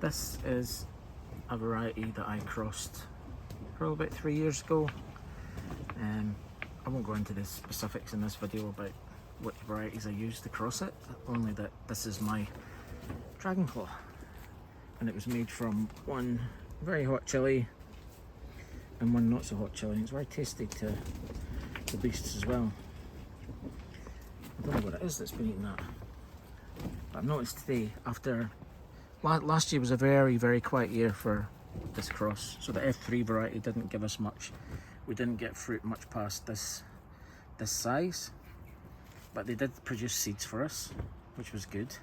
This is a variety that I crossed probably about 3 years ago. I won't go into the specifics in this video about what varieties I used to cross it, only that this is my Dragon Claw, and it was made from one very hot chili and one not so hot chili. It's very tasty to the beasts as well. I don't know what it is that's been eating that, but I've noticed today, after last year was a very quiet year for this cross, so the F3 variety didn't give us much. We didn't get fruit much past this size, but they did produce seeds for us, which was good.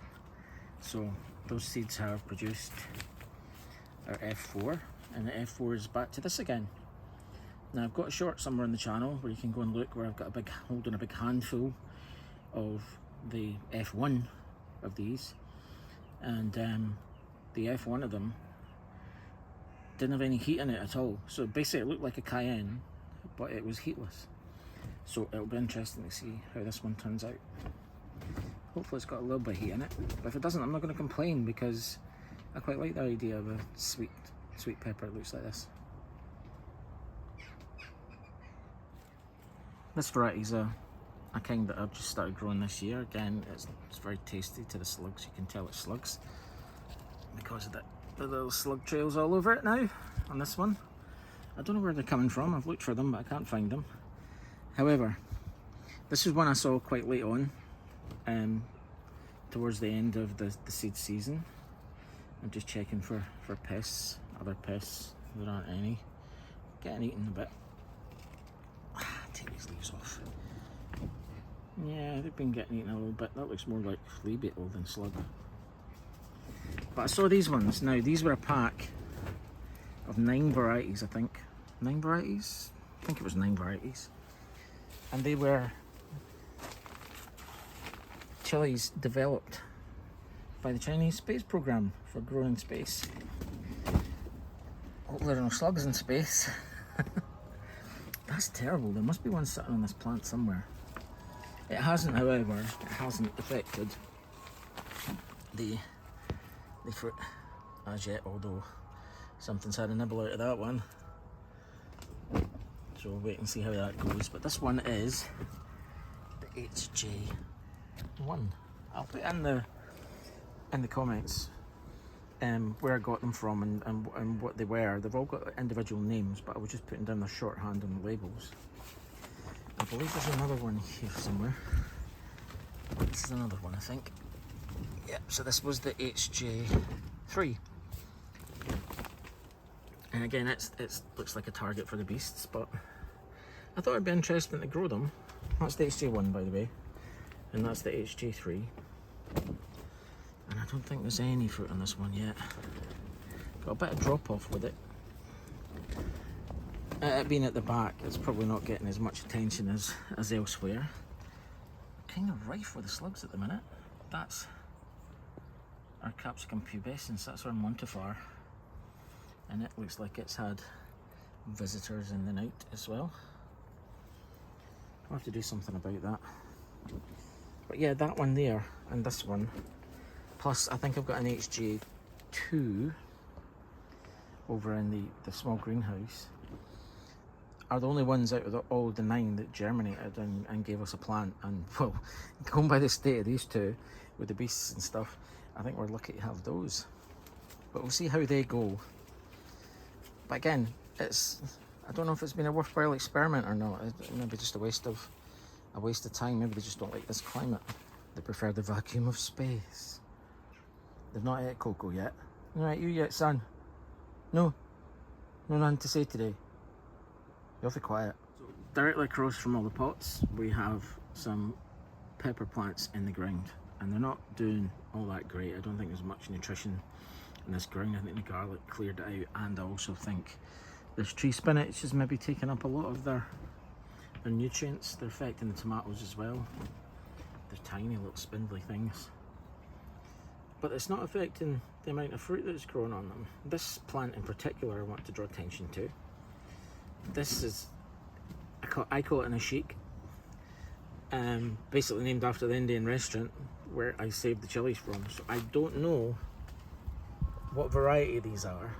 So those seeds have produced our F4, and the F4 is back to this again. Now I've got a short somewhere on the channel where you can go and look, where I've got holding a big handful of the F1 of these, and the F1 of them didn't have any heat in it at all. So basically it looked like a Cayenne, but it was heatless. So it'll be interesting to see how this one turns out. Hopefully it's got a little bit of heat in it, but if it doesn't, I'm not going to complain, because I quite like the idea of a sweet pepper that looks like this. This variety is a kind that I've just started growing this year. Again, it's very tasty to the slugs. You can tell it's slugs because of the little slug trails all over it now on this one. I don't know where they're coming from. I've looked for them, but I can't find them. However, this is one I saw quite late on, towards the end of the seed season. I'm just checking for pests, other pests. There aren't any. Getting eaten a bit. Take these leaves off. Yeah, they've been getting eaten a little bit. That looks more like flea beetle than slug. But I saw these ones. Now, these were a pack of 9 varieties, I think. 9 varieties? I think it was 9 varieties. And they were chilies developed by the Chinese space program for growing in space. Hopefully there are no slugs in space. That's terrible. There must be one sitting on this plant somewhere. It hasn't, however, it hasn't affected the fruit as yet, although something's had a nibble out of that one. So we'll wait and see how that goes. But this one is the HJ1. I'll put in the comments where I got them from and what they were. They've all got individual names, but I was just putting down their shorthand on the labels. I believe there's another one here somewhere. This is another one, I think. Yep, so this was the HJ3. And again, it looks like a target for the beasts, but I thought it'd be interesting to grow them. That's the HJ1, by the way, and that's the HJ3. And I don't think there's any fruit on this one yet. Got a bit of drop off with it. It being at the back, it's probably not getting as much attention as elsewhere. Kind of rife with the slugs at the minute. That's our Capsicum pubescens, that's our Montifar. And it looks like it's had visitors in the night as well. I'll have to do something about that. But yeah, that one there and this one, plus I think I've got an HJ2 over in the small greenhouse, are the only ones out of all the 9 that germinated and gave us a plant. And well, going by the state of these two with the beasts and stuff, I think we're lucky to have those. But we'll see how they go. But again, I don't know if it's been a worthwhile experiment or not. Maybe just a waste of time. Maybe they just don't like this climate. They prefer the vacuum of space. They've not ate cocoa yet. You not ate you yet, son? No? No, nothing to say today. You're awfully quiet. So directly across from all the pots, we have some pepper plants in the ground, and they're not doing all that great. I don't think there's much nutrition in this ground. I think the garlic cleared it out, and I also think this tree spinach is maybe taking up a lot of their nutrients. They're affecting the tomatoes as well. They're tiny little spindly things. But it's not affecting the amount of fruit that's growing on them. This plant in particular I want to draw attention to. This is, I call it an ashiq, basically named after the Indian restaurant where I saved the chilies from. So I don't know what variety these are,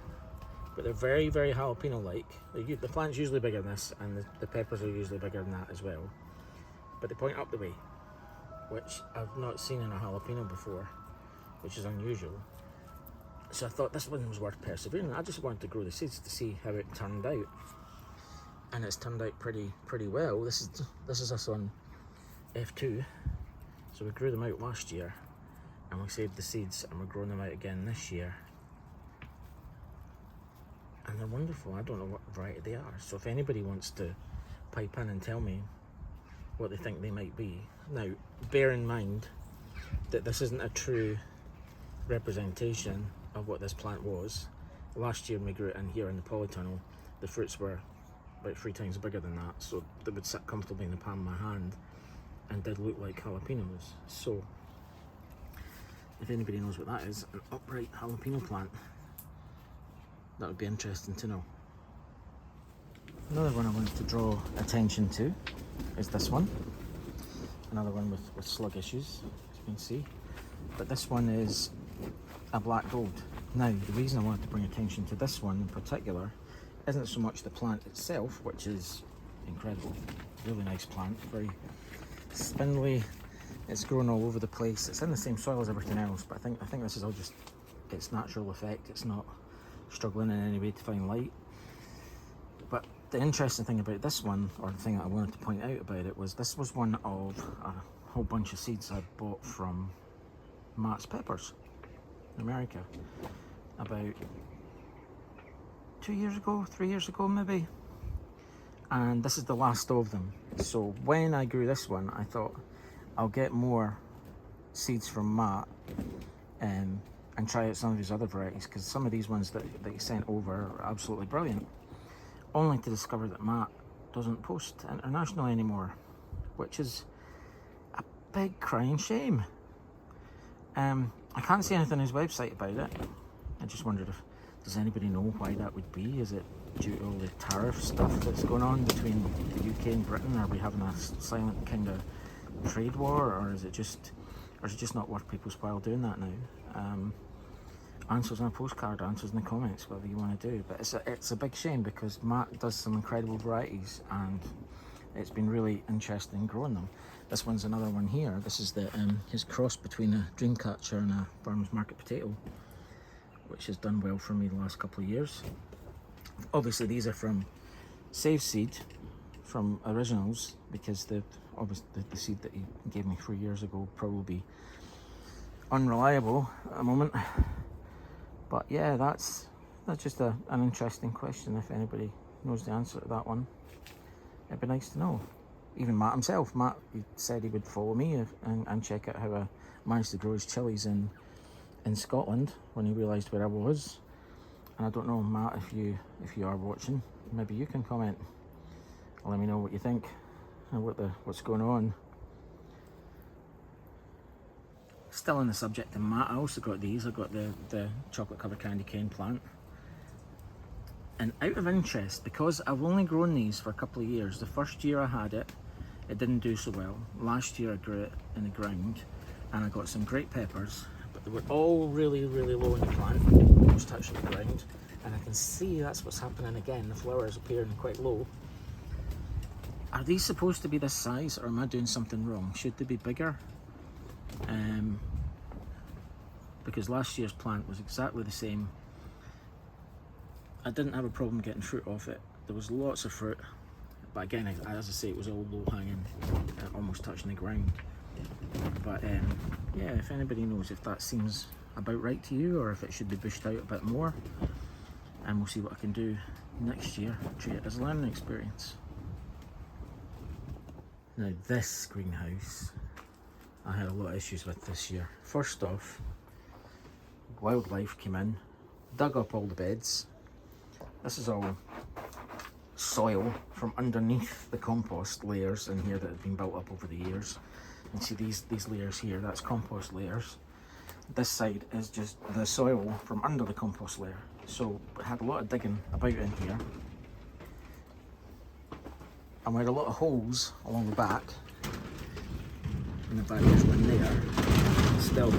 but they're very, very jalapeno-like. The plant's usually bigger than this, and the peppers are usually bigger than that as well. But they point up the way, which I've not seen in a jalapeno before, which is unusual. So I thought this one was worth persevering. I just wanted to grow the seeds to see how it turned out, and it's turned out pretty well. This is us on F2, so we grew them out last year, and we saved the seeds, and we're growing them out again this year. And they're wonderful. I don't know what variety they are, so if anybody wants to pipe in and tell me what they think they might be. Now, bear in mind that this isn't a true representation of what this plant was. Last year when we grew it in here in the polytunnel, the fruits were about 3 times bigger than that, so they would sit comfortably in the palm of my hand and did look like jalapenos. So if anybody knows what that is, an upright jalapeno plant, that would be interesting to know. Another one I wanted to draw attention to is this one. Another one with slug issues, as you can see. But this one is a black gold. Now, the reason I wanted to bring attention to this one in particular isn't so much the plant itself, which is incredible. Really nice plant, very spindly. It's grown all over the place. It's in the same soil as everything else, but I think this is all just its natural effect. It's not struggling in any way to find light. But the interesting thing about this one, or the thing that I wanted to point out about it, was this was one of a whole bunch of seeds I bought from Matt's Peppers in America about 2 years ago, 3 years ago maybe. And this is the last of them. So when I grew this one, I thought I'll get more seeds from Matt and try out some of his other varieties, because some of these ones that he sent over are absolutely brilliant. Only to discover that Matt doesn't post internationally anymore, which is a big crying shame. I can't see anything on his website about it. I just wondered does anybody know why that would be? Is it due to all the tariff stuff that's going on between the UK and Britain? Are we having a silent kind of trade war, or is it just not worth people's while doing that now? Answers on a postcard, answers in the comments, whatever you want to do. But it's a big shame, because Matt does some incredible varieties, and it's been really interesting growing them. This one's another one here. This is his cross between a Dreamcatcher and a Farmers Market potato, which has done well for me the last couple of years. Obviously these are from Save Seed, from Originals, because the seed that he gave me 3 years ago will probably be unreliable at the moment. But yeah, that's just an interesting question. If anybody knows the answer to that one, it'd be nice to know. Even Matt himself, he said he would follow me and check out how I managed to grow his chilies in Scotland when he realised where I was. And I don't know, Matt, if you are watching, maybe you can comment. Let me know what you think and what's going on. Still on the subject of Matt, I also got these. I got the chocolate covered candy cane plant. And out of interest, because I've only grown these for a couple of years, the first year I had it didn't do so well. Last year I grew it in the ground and I got some great peppers, but they were all really, really low in the plant, almost touching the ground. And I can see that's what's happening again. The flowers appearing quite low. Are these supposed to be this size, or am I doing something wrong? Should they be bigger? Because last year's plant was exactly the same. I didn't have a problem getting fruit off it. There was lots of fruit, but again, as I say, it was all low hanging, almost touching the ground. But yeah, if anybody knows if that seems about right to you, or if it should be bushed out a bit more, and we'll see what I can do next year. Treat it as a learning experience. Now this greenhouse, I had a lot of issues with this year. First off, wildlife came in, dug up all the beds. This is all soil from underneath the compost layers in here that have been built up over the years. You can see these layers here, that's compost layers. This side is just the soil from under the compost layer. So I had a lot of digging about in here. And we had a lot of holes along the back. In the back there's one there. Still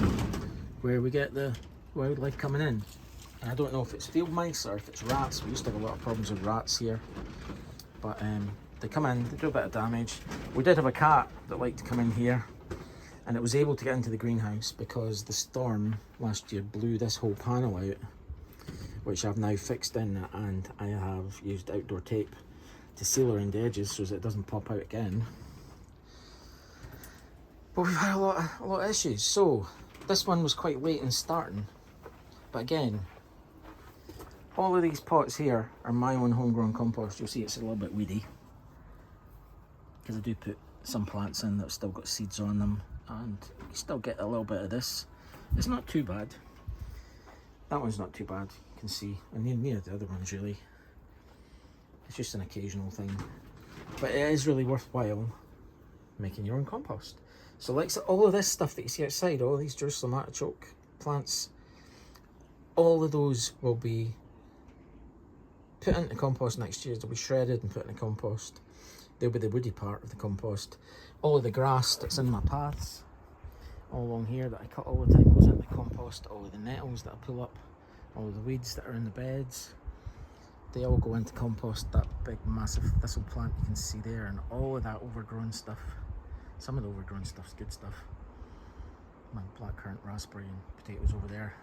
where we get the wildlife coming in. And I don't know if it's field mice or if it's rats. We used to have a lot of problems with rats here. But they come in, they do a bit of damage. We did have a cat that liked to come in here, and it was able to get into the greenhouse because the storm last year blew this whole panel out, which I've now fixed in, and I have used outdoor tape to seal around the edges so that it doesn't pop out again. But we've had a lot of issues. So this one was quite late in starting, but again, all of these pots here are my own homegrown compost. You'll see it's a little bit weedy because I do put some plants in that have still got seeds on them, and you still get a little bit of this. It's not too bad. That one's not too bad, you can see. And neither the other ones really. It's just an occasional thing. But it is really worthwhile making your own compost. So like all of this stuff that you see outside, all these Jerusalem artichoke plants, all of those will be put into compost next year. They'll be shredded and put into compost. They'll be the woody part of the compost. All of the grass that's in my paths, all along here that I cut all the time, goes into the compost. All of the nettles that I pull up, all of the weeds that are in the beds, they all go into compost. That big massive thistle plant you can see there, and all of that overgrown stuff. Some of the overgrown stuff's good stuff. My blackcurrant raspberry and potatoes over there.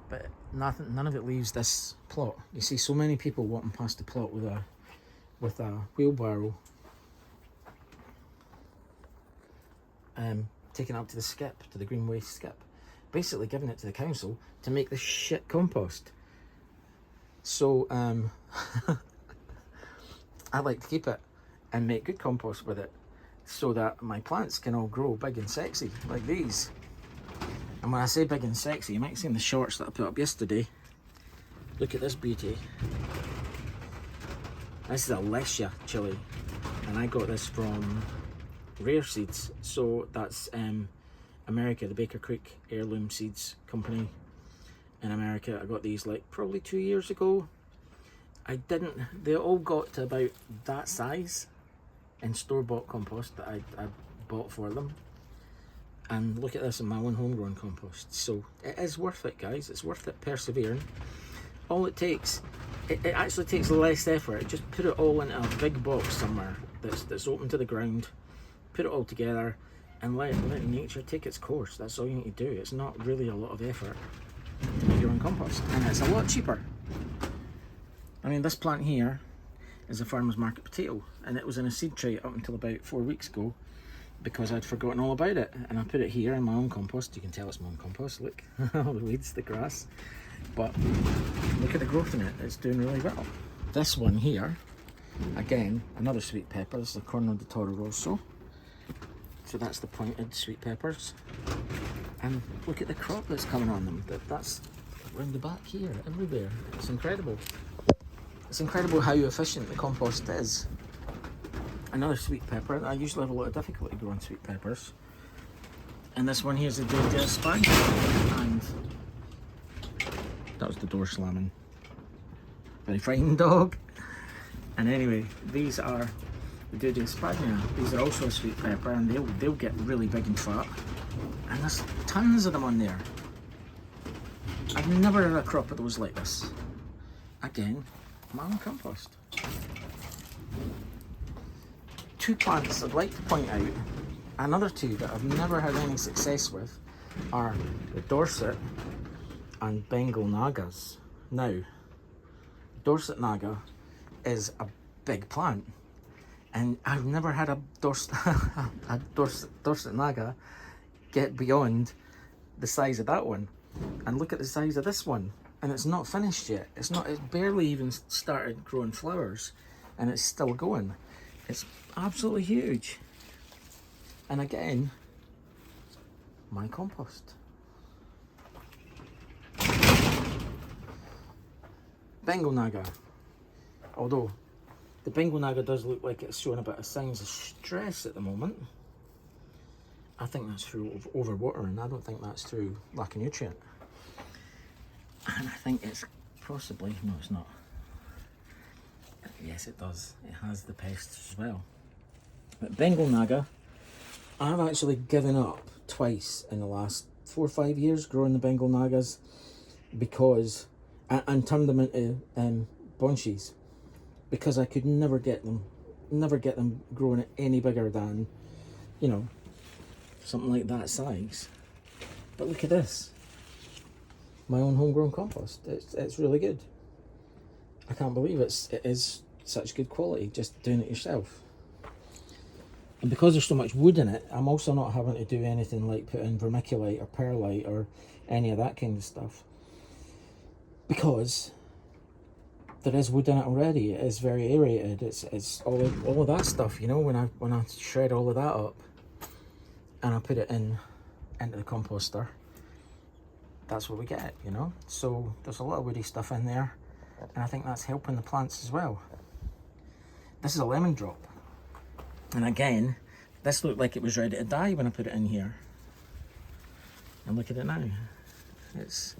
But none of it leaves this plot. You see so many people walking past the plot with a wheelbarrow, taking it up to the skip, to the green waste skip, basically giving it to the council to make this shit compost. So I like to keep it and make good compost with it, so that my plants can all grow big and sexy like these. And when I say big and sexy, you might have seen the shorts that I put up yesterday. Look at this beauty. This is a Lesia chili, and I got this from Rare Seeds. So that's America, the Baker Creek heirloom seeds company in America. I got these like probably 2 years ago. They all got to about that size in store-bought compost that I bought for them. And look at this in my own homegrown compost. So it is worth it, guys. It's worth it persevering. All it takes, it actually takes less effort. Just put it all into a big box somewhere that's open to the ground. Put it all together and let nature take its course. That's all you need to do. It's not really a lot of effort to make your own compost, and it's a lot cheaper. I mean, this plant here is a farmer's market potato, and it was in a seed tray up until about 4 weeks ago, because I'd forgotten all about it, and I put it here in my own compost. You can tell it's my own compost, look, all the weeds, the grass, but look at the growth in it. It's doing really well. This one here, again, another sweet pepper. This is a Corno di Toro Rosso, so that's the pointed sweet peppers, and look at the crop that's coming on them. That's around the back here, everywhere. It's incredible. It's incredible how efficient the compost is. Another sweet pepper. I usually have a lot of difficulty growing sweet peppers. And this one here is a Doja Spag. And that was the door slamming. Very frightened dog. And anyway, these are the Doja Spagna. These are also a sweet pepper, and they'll get really big and fat. And there's tons of them on there. I've never had a crop of those like this. Again, my own compost. Two plants I'd like to point out, another two that I've never had any success with, are the Dorset and Bengal Nagas. Now, Dorset Naga is a big plant, and I've never had a Dorset Naga get beyond the size of that one. And look at the size of this one, and it's not finished yet. It's barely even started growing flowers, and it's still going. It's absolutely huge. And again, my compost. Bengal Naga. Although the Bengal Naga does look like it's showing a bit of signs of stress at the moment. I think that's through overwatering. I don't think that's through lack of nutrient. And I think it's possibly, no it's not. Yes it does, it has the pests as well. But Bengal Naga, I've actually given up twice in the last 4 or 5 years growing the Bengal Nagas, because and turned them into bunches, because I could never get them growing any bigger than, you know, something like that size. But look at this, my own homegrown compost. It's really good. I can't believe it is such good quality, just doing it yourself. And because there's so much wood in it, I'm also not having to do anything like put in vermiculite or perlite or any of that kind of stuff, because there is wood in it already. It is very aerated. It's all of that stuff, you know. When I shred all of that up and I put it into the composter, that's what we get, you know. So there's a lot of woody stuff in there, and I think that's helping the plants as well. This is a lemon drop, and again, this looked like it was ready to die when I put it in here, and look at it now. It's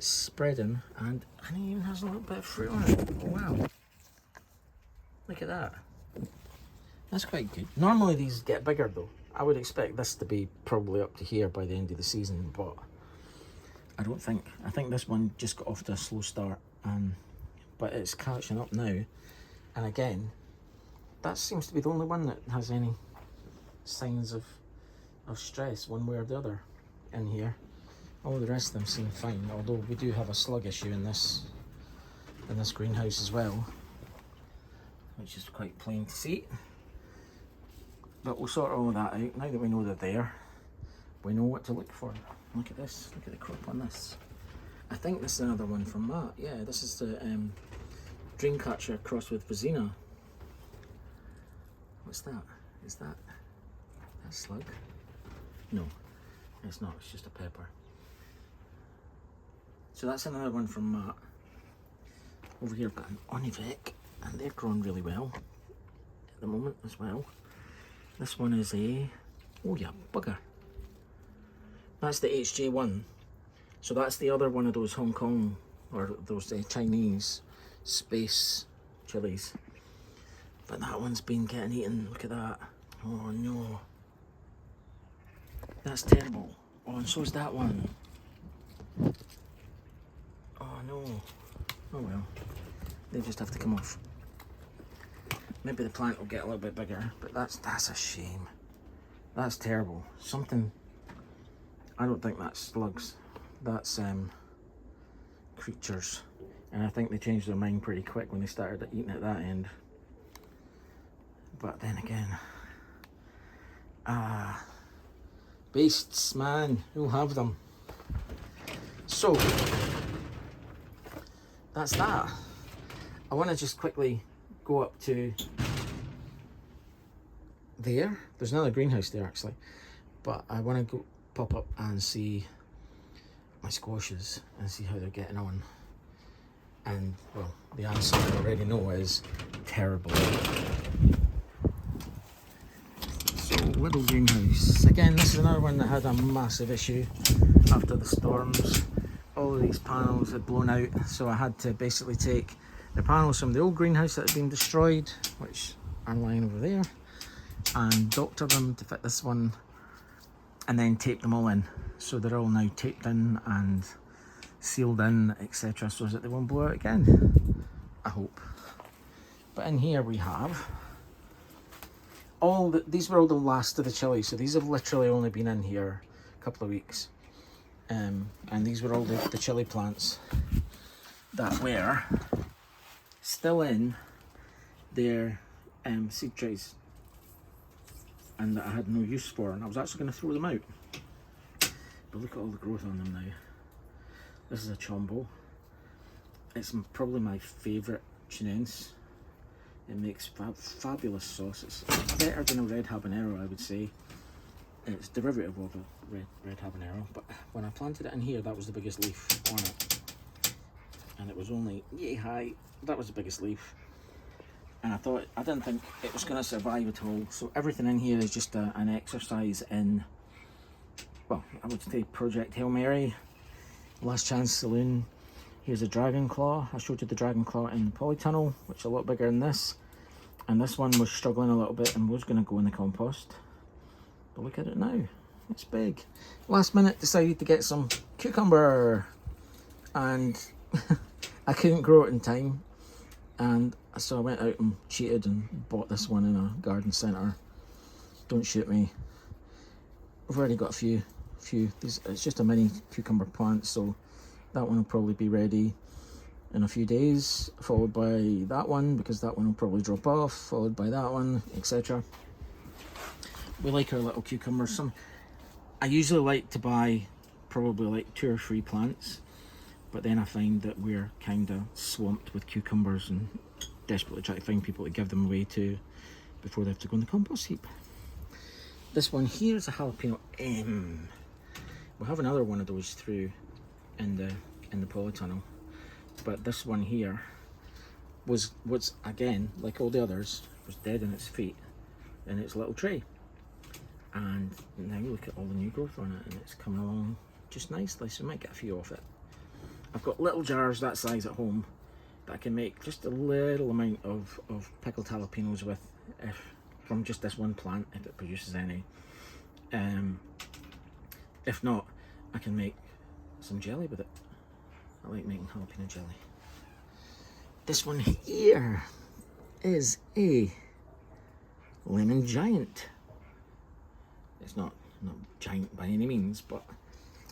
spreading, and it even has a little bit of fruit on it. Oh wow, look at that. That's quite good. Normally these get bigger though. I would expect this to be probably up to here by the end of the season, but I don't think. I think this one just got off to a slow start, but it's catching up now. And again, that seems to be the only one that has any signs of stress one way or the other in here. All the rest of them seem fine, although we do have a slug issue in this greenhouse as well, which is quite plain to see. But we'll sort all of that out. Now that we know they're there, we know what to look for. Look at this, look at the crop on this. I think this is another one from Matt. Yeah, this is the Dreamcatcher crossed with Vizina. What's that? Is that slug? No, it's not, it's just a pepper. So that's another one from Matt. Over here I've got an Onivec, and they're growing really well at the moment as well. This one is a, oh yeah, bugger. That's the HJ1. So that's the other one of those Hong Kong, or those Chinese space chilies. But that one's been getting eaten, look at that. Oh no. That's terrible. Oh, and so is that one. Oh no. Oh well. They just have to come off. Maybe the plant will get a little bit bigger, but that's a shame. That's terrible. Something, I don't think that's slugs. That's creatures. And I think they changed their mind pretty quick when they started eating at that end. But then again, beasts, man, who'll have them? So, that's that. I want to just quickly go up to there. There's another greenhouse there actually, but I want to go pop up and see my squashes and see how they're getting on. And well, the answer I already know is terrible. So little greenhouse again. This is another one that had a massive issue after the storms. All of these panels had blown out, so I had to basically take the panels from the old greenhouse that had been destroyed, which are lying over there, and doctor them to fit this one, and then tape them all in. So they're all now taped in and sealed in, etc., so that they won't blow out again, I hope. But in here we have these were all the last of the chili, so these have literally only been in here a couple of weeks. And these were all the chili plants that were still in their seed trays and that I had no use for, and I was actually going to throw them out. But look at all the growth on them now. This is a chombo. It's probably my favourite chinense. It makes fabulous sauce. It's better than a red habanero, I would say. It's derivative of a red habanero, but when I planted it in here, that was the biggest leaf on it, and it was only yay high. That was the biggest leaf, and I didn't think it was going to survive at all. So everything in here is just an exercise in, well, I would say Project Hail Mary, Last Chance Saloon. Here's a dragon claw. I showed you the dragon claw in the polytunnel, which is a lot bigger than this, and this one was struggling a little bit and was going to go in the compost. But look at it now, it's big. Last minute decided to get some cucumber, and I couldn't grow it in time, and so I went out and cheated and bought this one in a garden centre. Don't shoot me. I've already got a few. It's just a mini cucumber plant, so that one will probably be ready in a few days, followed by that one, because that one will probably drop off, followed by that one, etc. We like our little cucumbers. I usually like to buy probably like 2 or 3 plants, but then I find that we're kind of swamped with cucumbers and desperately try to find people to give them away to before they have to go in the compost heap. This one here is a jalapeno M. We'll have another one of those through in the polytunnel, but this one here was again, like all the others, was dead in its feet in its little tray, and now you look at all the new growth on it, and it's coming along just nicely, so I might get a few off it. I've got little jars that size at home that I can make just a little amount of pickled jalapenos with, from just this one plant, if it produces any. If not, I can make some jelly with it. I like making jalapeno jelly. This one here is a lemon giant. It's not giant by any means, but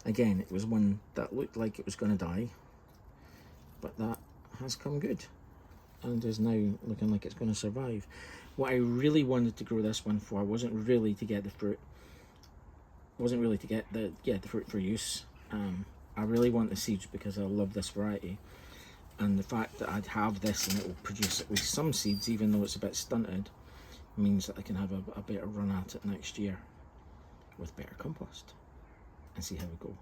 again, it was one that looked like it was going to die, but that has come good and is now looking like it's going to survive. What I really wanted to grow this one for wasn't really to get the fruit, wasn't really to get the fruit for use. I really want the seeds because I love this variety, and the fact that I'd have this and it will produce at least some seeds, even though it's a bit stunted, means that I can have a better run at it next year with better compost and see how we go.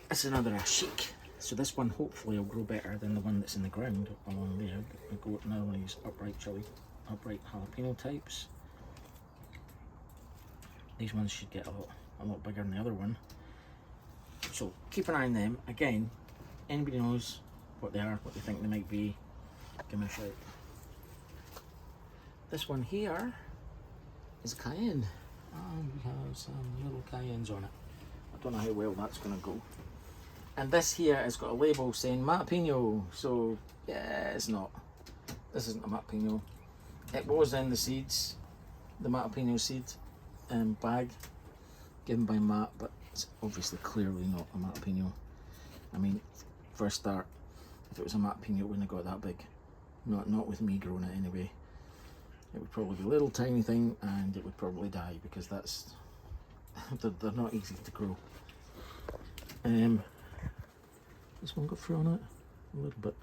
It's another chic. So this one hopefully will grow better than the one that's in the ground along there. I go with another one of these upright jalapeno types. These ones should get a lot bigger than the other one. So keep an eye on them. Again, anybody knows what they are, what they think they might be, give me a shout. This one here is a cayenne, and we have some little cayennes on it. I don't know how well that's going to go. And this here has got a label saying Matapino, so yeah, it's not. This isn't a Matapino. It was in the seeds, the Matapino seed bag given by Matt, but it's obviously clearly not a Matapino. I mean, for a start, if it was a Matapino, it wouldn't have got that big. Not with me growing it anyway. It would probably be a little tiny thing, and it would probably die because that's they're not easy to grow. This one got fruit on it a little bit.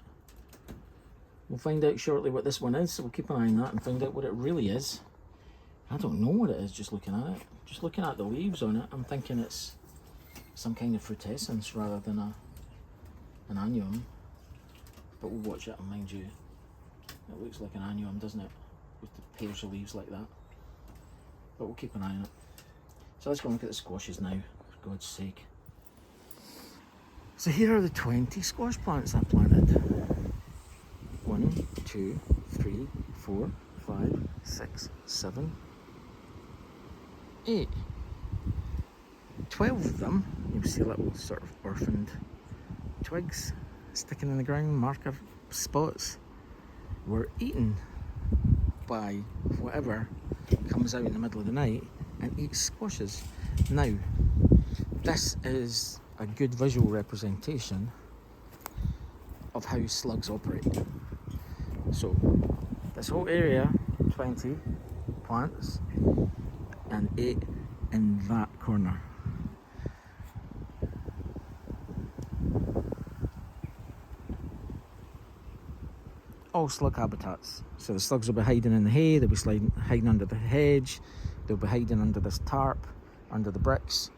We'll find out shortly what this one is, so we'll keep an eye on that and find out what it really is. I don't know what it is just looking at it. Just looking at the leaves on it, I'm thinking it's some kind of frutescence rather than an annuum. But we'll watch it and mind you, it looks like an annuum, doesn't it? With the pairs of leaves like that. But we'll keep an eye on it. So let's go and look at the squashes now, for God's sake. So here are the 20 squash plants I planted. 1, 2, 3, 4, 5, 6, 7, 8. 12 of them, you'll see little sort of orphaned twigs sticking in the ground, marker spots, were eaten by whatever comes out in the middle of the night and eats squashes. Now, this is a good visual representation of how slugs operate. So, this whole area, 20 plants, and 8 in that corner. All slug habitats. So the slugs will be hiding in the hay, they'll be hiding under the hedge, they'll be hiding under this tarp, under the bricks,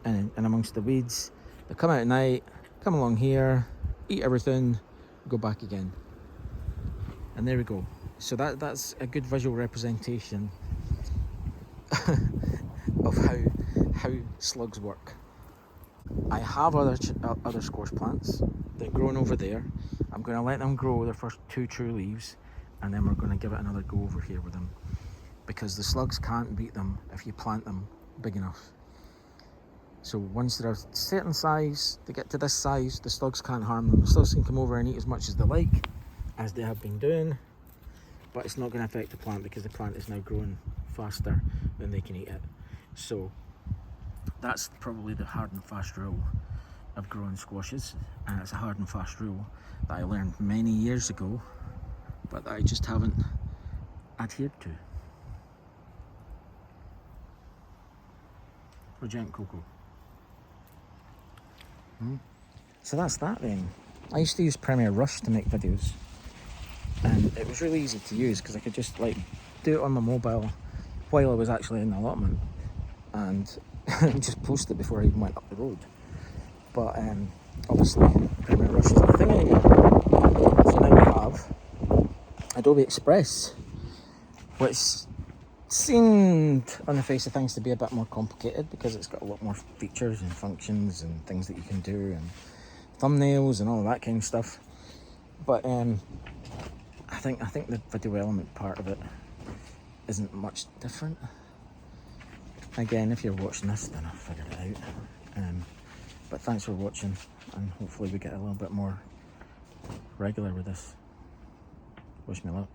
and amongst the weeds. They come out at night, come along here, eat everything, go back again. And there we go. So that's a good visual representation of how slugs work. I have other squash plants. They're growing over there. I'm going to let them grow their first 2 true leaves, and then we're going to give it another go over here with them, because the slugs can't beat them if you plant them big enough. So once they're a certain size, they get to this size, the slugs can't harm them. The slugs can come over and eat as much as they like, as they have been doing, but it's not going to affect the plant because the plant is now growing faster than they can eat it. So that's probably the hard and fast rule of growing squashes, and it's a hard and fast rule that I learned many years ago, but that I just haven't adhered to. Reject cocoa. So that's that then. I used to use Premiere Rush to make videos, and it was really easy to use because I could just like do it on my mobile while I was actually in the allotment and just post it before I even went up the road. But obviously Premiere Rush isn't a thing anymore. So now we have Adobe Express, which seemed on the face of things to be a bit more complicated because it's got a lot more features and functions and things that you can do and thumbnails and all that kind of stuff. But I think the video element part of it isn't much different. Again, if you're watching this, then I've figured it out. But thanks for watching, and hopefully we get a little bit more regular with this. Wish me luck.